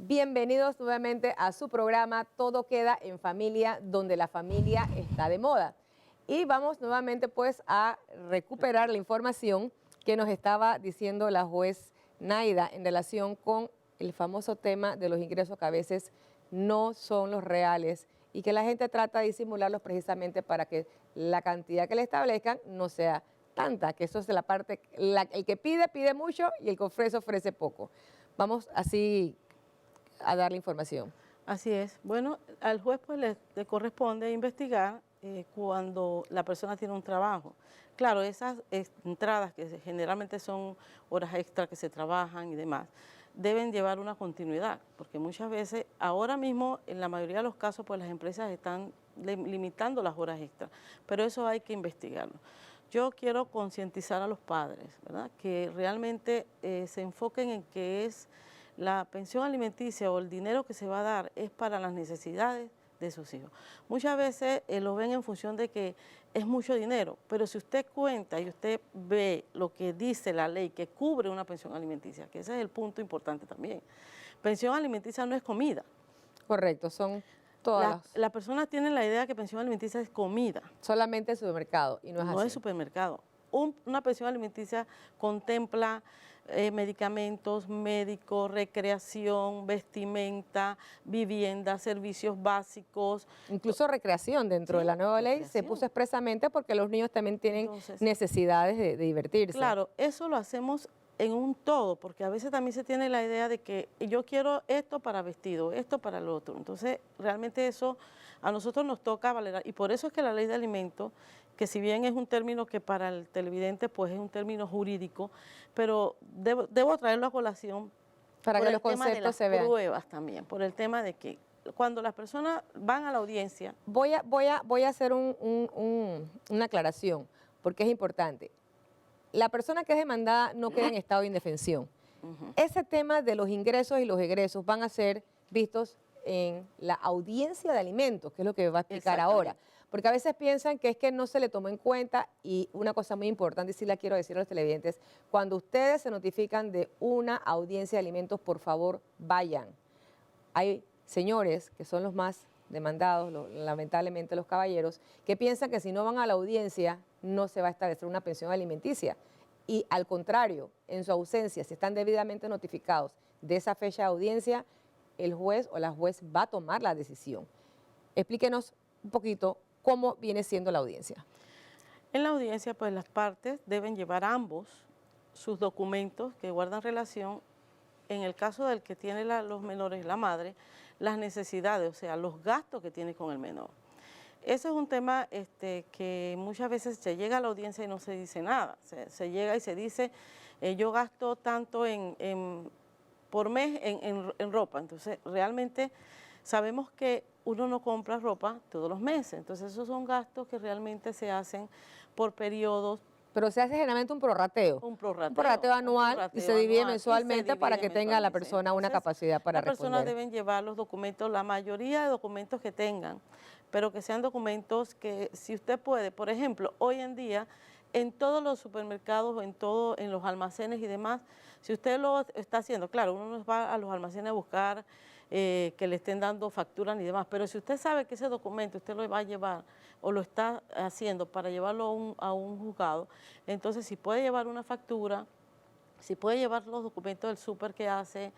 Bienvenidos nuevamente a su programa Todo queda en familia, donde la familia está de moda. Y vamos nuevamente pues a recuperar la información que nos estaba diciendo la juez Naida en relación con el famoso tema de los ingresos que a veces no son los reales y que la gente trata de disimularlos precisamente para que la cantidad que le establezcan no sea tanta, que eso es la parte, el que pide, pide mucho y el que ofrece poco. Vamos así a dar la información. Así es. Bueno, al juez pues le corresponde investigar cuando la persona tiene un trabajo. Claro, esas entradas que generalmente son horas extra que se trabajan y demás, deben llevar una continuidad, porque muchas veces, ahora mismo, en la mayoría de los casos, pues las empresas están limitando las horas extras, pero eso hay que investigarlo. Yo quiero concientizar a los padres, ¿verdad?, que realmente se enfoquen en que es la pensión alimenticia o el dinero que se va a dar es para las necesidades de sus hijos. Muchas veces lo ven en función de que es mucho dinero, pero si usted cuenta y usted ve lo que dice la ley que cubre una pensión alimenticia, que ese es el punto importante también. Pensión alimenticia no es comida. Correcto, son todas La persona tiene la idea que pensión alimenticia es comida. solamente el supermercado y no es así. No es supermercado. Una pensión alimenticia contempla medicamentos, médicos, recreación, vestimenta, vivienda, servicios básicos. Incluso recreación dentro de la nueva ley se puso expresamente porque los niños también tienen necesidades de divertirse. Claro, eso lo hacemos en un todo, porque a veces también se tiene la idea de que yo quiero esto para vestido, esto para el otro. Entonces, realmente eso a nosotros nos toca valorar, y por eso es que la ley de alimentos, que si bien es un término que para el televidente pues es un término jurídico, pero debo traerlo a colación para por que el los tema de conceptos las se vean. pruebas también, por el tema de que cuando las personas van a la audiencia... Voy a hacer una aclaración, porque es importante. La persona que es demandada no queda en estado de indefensión. Ese tema de los ingresos y los egresos van a ser vistos en la audiencia de alimentos, que es lo que va a explicar ahora. Porque a veces piensan que es que no se le tomó en cuenta, y una cosa muy importante, y sí la quiero decir a los televidentes, cuando ustedes se notifican de una audiencia de alimentos, por favor, vayan. Hay señores que son los más demandados, lamentablemente los caballeros, que piensan que si no van a la audiencia no se va a establecer una pensión alimenticia. Y al contrario, en su ausencia, si están debidamente notificados de esa fecha de audiencia, el juez o la juez va a tomar la decisión. Explíquenos un poquito cómo viene siendo la audiencia. En la audiencia, pues las partes deben llevar ambos sus documentos que guardan relación, en el caso del que tiene los menores, la madre, las necesidades, o sea, los gastos que tiene con el menor. Ese es un tema que muchas veces se llega a la audiencia y no se dice nada. Se llega y se dice, yo gasto tanto por mes en ropa. Entonces, realmente sabemos que uno no compra ropa todos los meses. Entonces, esos son gastos que realmente se hacen por periodos. Pero se hace generalmente un prorrateo. Un prorrateo. Un prorrateo anual y se divide mensualmente para que tenga la persona una capacidad para responder. Las personas deben llevar los documentos, la mayoría de documentos que tengan, pero que sean documentos que, si usted puede, por ejemplo, hoy en día, en todos los supermercados, en los almacenes y demás, si usted lo está haciendo, claro, uno no va a los almacenes a buscar que le estén dando facturas ni demás, pero si usted sabe que ese documento usted lo va a llevar o lo está haciendo para llevarlo a un juzgado, entonces si puede llevar una factura, si puede llevar los documentos del súper que hace,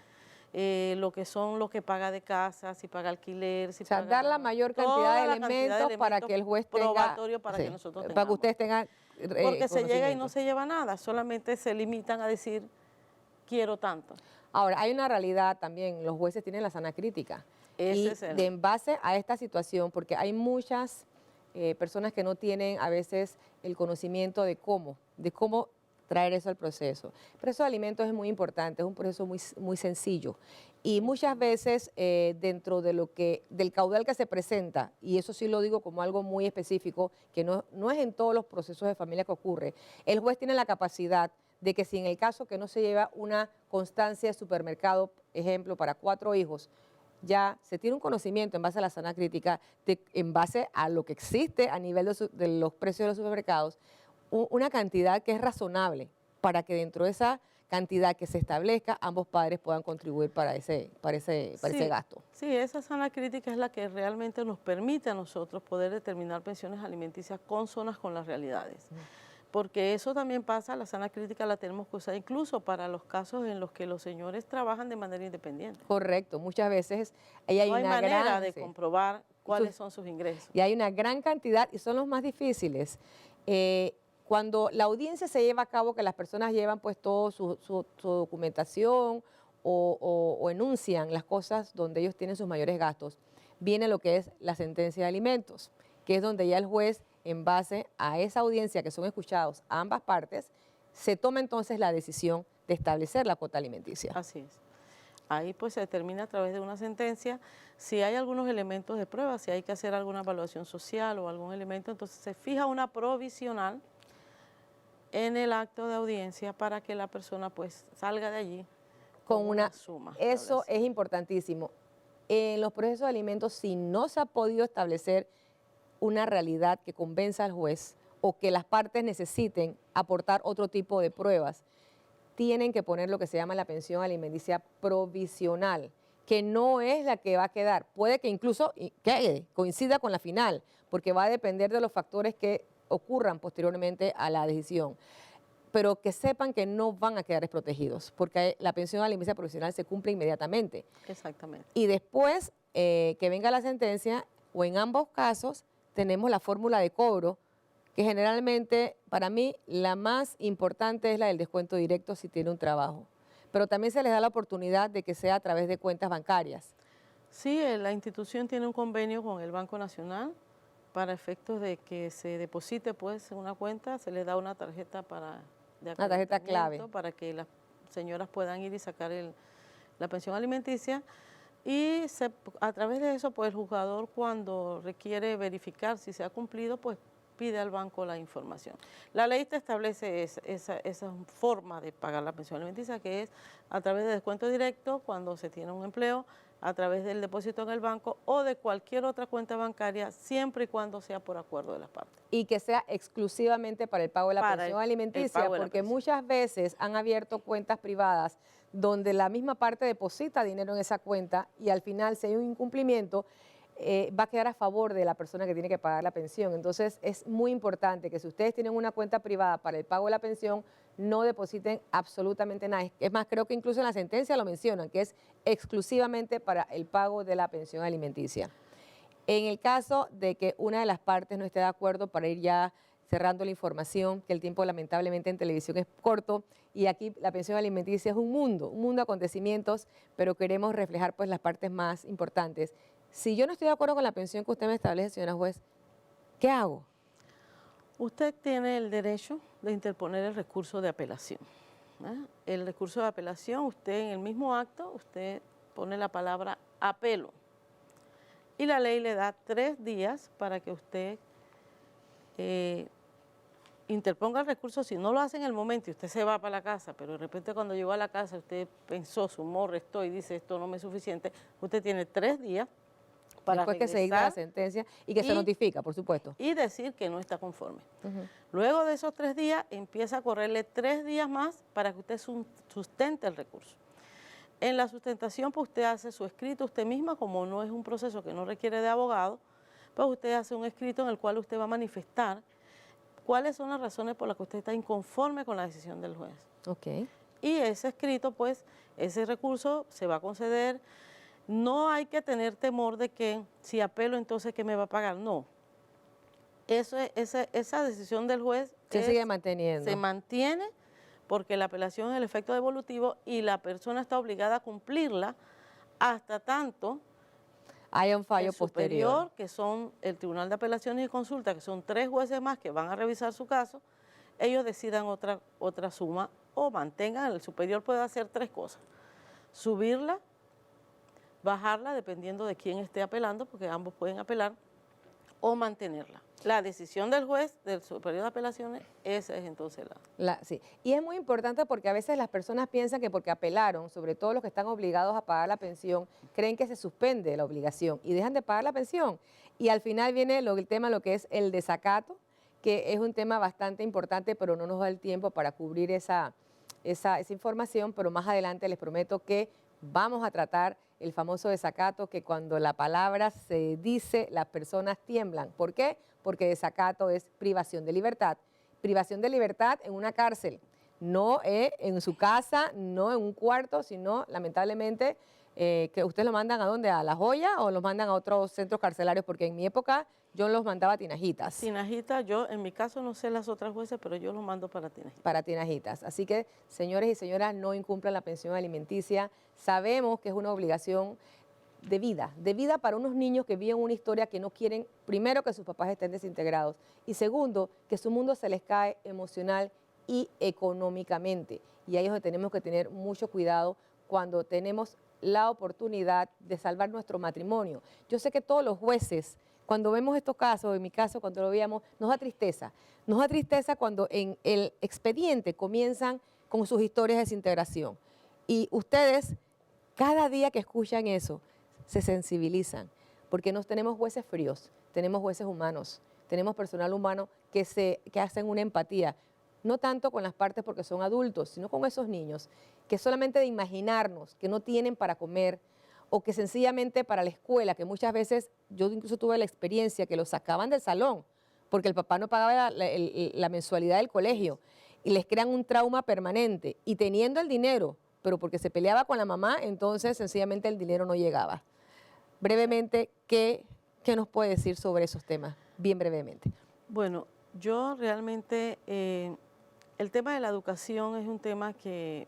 lo que paga de casa, si paga alquiler, si paga, dar la mayor cantidad de elementos para que el juez tenga probatorio para que nosotros tengamos. Para que ustedes tengan porque se llega y no se lleva nada, solamente se limitan a decir quiero tanto. Ahora, hay una realidad también, los jueces tienen la sana crítica. En base a esta situación, porque hay muchas personas que no tienen a veces el conocimiento de cómo traer eso al proceso. El proceso de alimentos es muy importante, es un proceso muy sencillo. Y muchas veces dentro de del caudal que se presenta, y eso sí lo digo como algo muy específico, que no es en todos los procesos de familia que ocurre, el juez tiene la capacidad de que si en el caso que no se lleva una constancia de supermercado, ejemplo, para 4 hijos, ya se tiene un conocimiento en base a la sana crítica, en base a lo que existe a nivel de los precios de los supermercados, una cantidad que es razonable para que dentro de esa cantidad que se establezca, ambos padres puedan contribuir para ese gasto. Sí, esa sana crítica es la que realmente nos permite a nosotros poder determinar pensiones alimenticias consonas con las realidades. Porque eso también pasa, la sana crítica la tenemos que usar incluso para los casos en los que los señores trabajan de manera independiente. Correcto, muchas veces ahí hay no hay una manera gran, de comprobar cuáles son sus ingresos. Y hay una gran cantidad y son los más difíciles. Cuando la audiencia se lleva a cabo, que las personas llevan pues todo su documentación o enuncian las cosas donde ellos tienen sus mayores gastos, viene lo que es la sentencia de alimentos, que es donde ya el juez, en base a esa audiencia que son escuchados a ambas partes, se toma entonces la decisión de establecer la cuota alimenticia. Así es. Ahí pues se determina a través de una sentencia si hay algunos elementos de prueba, si hay que hacer alguna evaluación social o algún elemento, entonces se fija una provisional en el acto de audiencia para que la persona pues salga de allí con una suma. Eso es importantísimo. En los procesos de alimentos, si no se ha podido establecer una realidad que convenza al juez o que las partes necesiten aportar otro tipo de pruebas, tienen que poner lo que se llama la pensión alimenticia provisional, que no es la que va a quedar. Puede que incluso quede, coincida con la final, porque va a depender de los factores que ocurran posteriormente a la decisión. Pero que sepan que no van a quedar desprotegidos, porque la pensión alimenticia provisional se cumple inmediatamente. Exactamente. Y después que venga la sentencia, o en ambos casos, tenemos la fórmula de cobro, que generalmente, para mí, la más importante es la del descuento directo si tiene un trabajo. Pero también se les da la oportunidad de que sea a través de cuentas bancarias. Sí, la institución tiene un convenio con el Banco Nacional para efectos de que se deposite pues en una cuenta, se les da una tarjeta una tarjeta clave para que las señoras puedan ir y sacar la pensión alimenticia. Y a través de eso, pues el juzgador, cuando requiere verificar si se ha cumplido, pues pide al banco la información. La ley te establece esa forma de pagar la pensión alimenticia, que es a través de descuento directo cuando se tiene un empleo, a través del depósito en el banco o de cualquier otra cuenta bancaria, siempre y cuando sea por acuerdo de las partes. Y que sea exclusivamente para el pago de la pensión alimenticia, porque muchas veces han abierto cuentas privadas donde la misma parte deposita dinero en esa cuenta y al final, si hay un incumplimiento, va a quedar a favor de la persona que tiene que pagar la pensión. Entonces, es muy importante que si ustedes tienen una cuenta privada para el pago de la pensión, no depositen absolutamente nada. Es más, creo que incluso en la sentencia lo mencionan, que es exclusivamente para el pago de la pensión alimenticia. En el caso de que una de las partes no esté de acuerdo, para ir ya cerrando la información, que el tiempo lamentablemente en televisión es corto, y aquí la pensión alimenticia es un mundo de acontecimientos, pero queremos reflejar pues las partes más importantes. Si yo no estoy de acuerdo con la pensión que usted me establece, señora juez, ¿qué hago? Usted tiene el derecho de interponer el recurso de apelación. El recurso de apelación, usted en el mismo acto, usted pone la palabra apelo. Y la ley le da 3 días para que usted interponga el recurso. Si no lo hace en el momento y usted se va para la casa, pero de repente cuando llegó a la casa usted pensó, sumó, restó y dice esto no me es suficiente, usted tiene 3 días para después que se dicta la sentencia y que se notifica, por supuesto. Y decir que no está conforme. Luego de esos 3 días, empieza a correrle 3 días más para que usted sustente el recurso. En la sustentación, pues usted hace su escrito usted misma, como no es un proceso que no requiere de abogado, pues usted hace un escrito en el cual usted va a manifestar cuáles son las razones por las que usted está inconforme con la decisión del juez. Okay. Y ese escrito, pues, ese recurso se va a conceder. No hay que tener temor de que si apelo, entonces, ¿qué me va a pagar? No. Esa decisión del juez se sigue manteniendo. Se mantiene porque la apelación es el efecto devolutivo y la persona está obligada a cumplirla hasta tanto haya un fallo posterior, que son el Tribunal de Apelaciones y Consulta, que son 3 jueces más que van a revisar su caso, ellos decidan otra suma o mantengan. El superior puede hacer 3 cosas: subirla, bajarla, dependiendo de quién esté apelando, porque ambos pueden apelar, o mantenerla. La decisión del juez, del superior de apelaciones, esa es entonces sí. Y es muy importante porque a veces las personas piensan que porque apelaron, sobre todo los que están obligados a pagar la pensión, creen que se suspende la obligación y dejan de pagar la pensión. Y al final viene el tema, lo que es el desacato, que es un tema bastante importante, pero no nos da el tiempo para cubrir esa esa información, pero más adelante les prometo que vamos a tratar el famoso desacato, que cuando la palabra se dice, las personas tiemblan. ¿Por qué? Porque desacato es privación de libertad. Privación de libertad en una cárcel, no en su casa, no en un cuarto, sino lamentablemente que ustedes lo mandan ¿a dónde? ¿A La Joya o los mandan a otros centros carcelarios? Porque en mi época yo los mandaba a Tinajitas. Tinajitas, yo en mi caso no sé las otras jueces, pero yo los mando para Tinajitas. Para Tinajitas. Así que, señores y señoras, no incumplan la pensión alimenticia. Sabemos que es una obligación de vida para unos niños que viven una historia que no quieren, primero, que sus papás estén desintegrados y segundo, que su mundo se les cae emocional y económicamente. Y ahí es donde tenemos que tener mucho cuidado cuando tenemos la oportunidad de salvar nuestro matrimonio. Yo sé que todos los jueces, cuando vemos estos casos, en mi caso, cuando lo veíamos, nos da tristeza. Nos da tristeza cuando en el expediente comienzan con sus historias de desintegración. Y ustedes, cada día que escuchan eso, se sensibilizan, porque no tenemos jueces fríos, tenemos jueces humanos, tenemos personal humano que hacen una empatía, no tanto con las partes porque son adultos, sino con esos niños, que solamente de imaginarnos que no tienen para comer o que sencillamente para la escuela, que muchas veces yo incluso tuve la experiencia que los sacaban del salón porque el papá no pagaba la mensualidad del colegio y les crean un trauma permanente y teniendo el dinero, pero porque se peleaba con la mamá, entonces sencillamente el dinero no llegaba. Brevemente, ¿qué nos puede decir sobre esos temas? Bien brevemente. Bueno, yo realmente, el tema de la educación es un tema que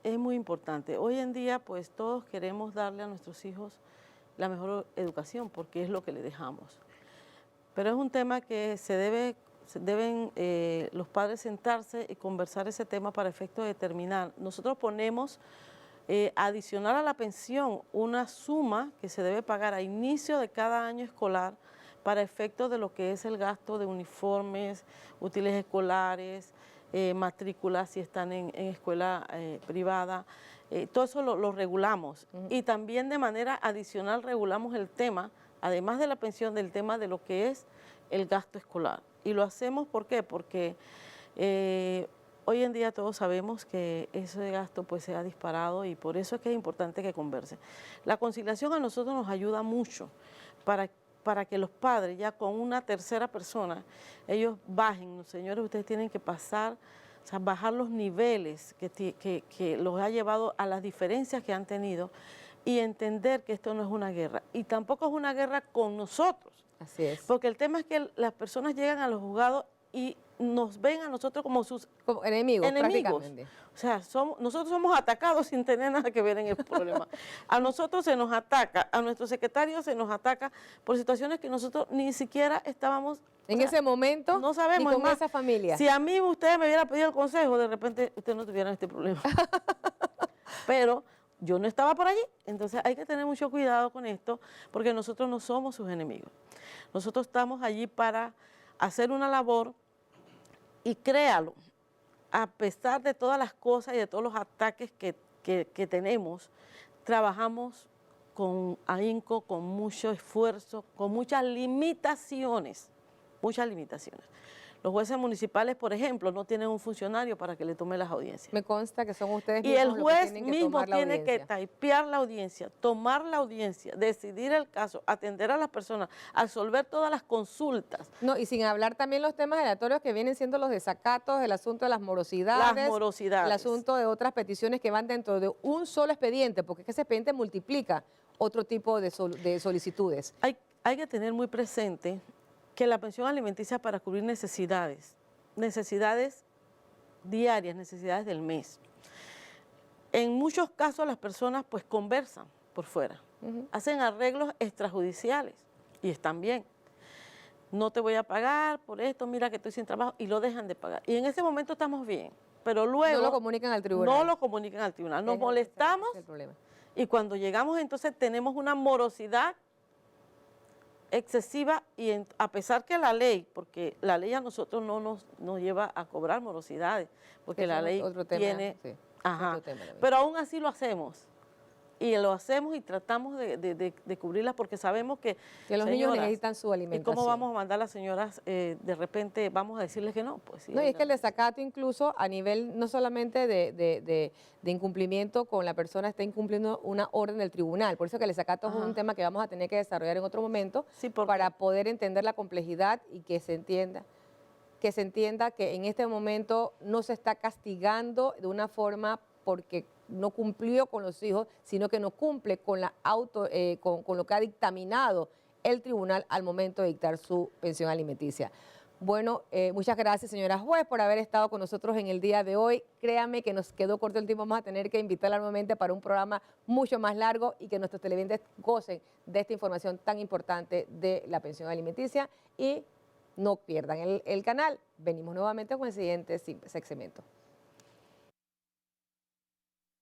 es muy importante. Hoy en día, pues todos queremos darle a nuestros hijos la mejor educación porque es lo que le dejamos. Pero es un tema que deben los padres sentarse y conversar ese tema para efecto de determinar. Nosotros ponemos adicional a la pensión una suma que se debe pagar a inicio de cada año escolar para efectos de lo que es el gasto de uniformes, útiles escolares, matrículas si están en escuela privada. Todo eso lo regulamos. Y también de manera adicional regulamos el tema, además de la pensión, del tema de lo que es el gasto escolar. Y lo hacemos, ¿por qué? Porque hoy en día todos sabemos que ese gasto pues se ha disparado y por eso es que es importante que conversen. La conciliación a nosotros nos ayuda mucho para que los padres ya con una tercera persona, ellos bajen, señores, ustedes tienen que pasar, o sea, bajar los niveles que los ha llevado a las diferencias que han tenido y entender que esto no es una guerra. Y tampoco es una guerra con nosotros. Así es. Porque el tema es que las personas llegan a los juzgados y nos ven a nosotros como sus enemigos. Prácticamente. O sea, nosotros somos atacados sin tener nada que ver en el problema. A nosotros se nos ataca, a nuestro secretario se nos ataca por situaciones que nosotros ni siquiera estábamos... En ese momento, no sabemos, ni con esa familia. Si a mí usted me hubiera pedido el consejo, de repente usted no tuviera este problema. Pero yo no estaba por allí, entonces hay que tener mucho cuidado con esto, porque nosotros no somos sus enemigos. Nosotros estamos allí para hacer una labor y créalo, a pesar de todas las cosas y de todos los ataques que tenemos, trabajamos con ahínco, con mucho esfuerzo, con muchas limitaciones, muchas limitaciones. Los jueces municipales, por ejemplo, no tienen un funcionario para que le tome las audiencias. Me consta que son ustedes mismos. Y el juez mismo tiene que typear la audiencia, tomar la audiencia, decidir el caso, atender a las personas, absolver todas las consultas. No, y sin hablar también los temas aleatorios que vienen siendo los desacatos, el asunto de las morosidades. Las morosidades. El asunto de otras peticiones que van dentro de un solo expediente, porque es que ese expediente multiplica otro tipo de solicitudes. Hay que tener muy presente que la pensión alimenticia para cubrir necesidades diarias, necesidades del mes. En muchos casos las personas pues conversan por fuera, hacen arreglos extrajudiciales y están bien. No te voy a pagar por esto, mira que estoy sin trabajo y lo dejan de pagar. Y en ese momento estamos bien, pero luego... No lo comunican al tribunal. No lo comunican al tribunal, nos molestamos y cuando llegamos entonces tenemos una morosidad excesiva y a pesar que la ley, porque la ley a nosotros no nos lleva a cobrar morosidades, porque la ley tiene... Sí, pero aún así lo hacemos. y lo hacemos y tratamos de cubrirlas porque sabemos que los niños señoras, necesitan su ¿y alimentación. cómo vamos a mandar a las señoras de repente, vamos a decirles que no? Pues sí, No, y es que el desacato incluso a nivel no solamente de incumplimiento con la persona está incumpliendo una orden del tribunal. Por eso que el desacato es un tema que vamos a tener que desarrollar en otro momento Sí, porque para poder entender la complejidad y que se entienda que en este momento no se está castigando de una forma porque no cumplió con los hijos, sino que no cumple con con lo que ha dictaminado el tribunal al momento de dictar su pensión alimenticia. Bueno, muchas gracias, señora juez, por haber estado con nosotros en el día de hoy. Créame que nos quedó corto el tiempo, vamos a tener que invitarla nuevamente para un programa mucho más largo y que nuestros televidentes gocen de esta información tan importante de la pensión alimenticia y no pierdan el canal. Venimos nuevamente con el siguiente segmento.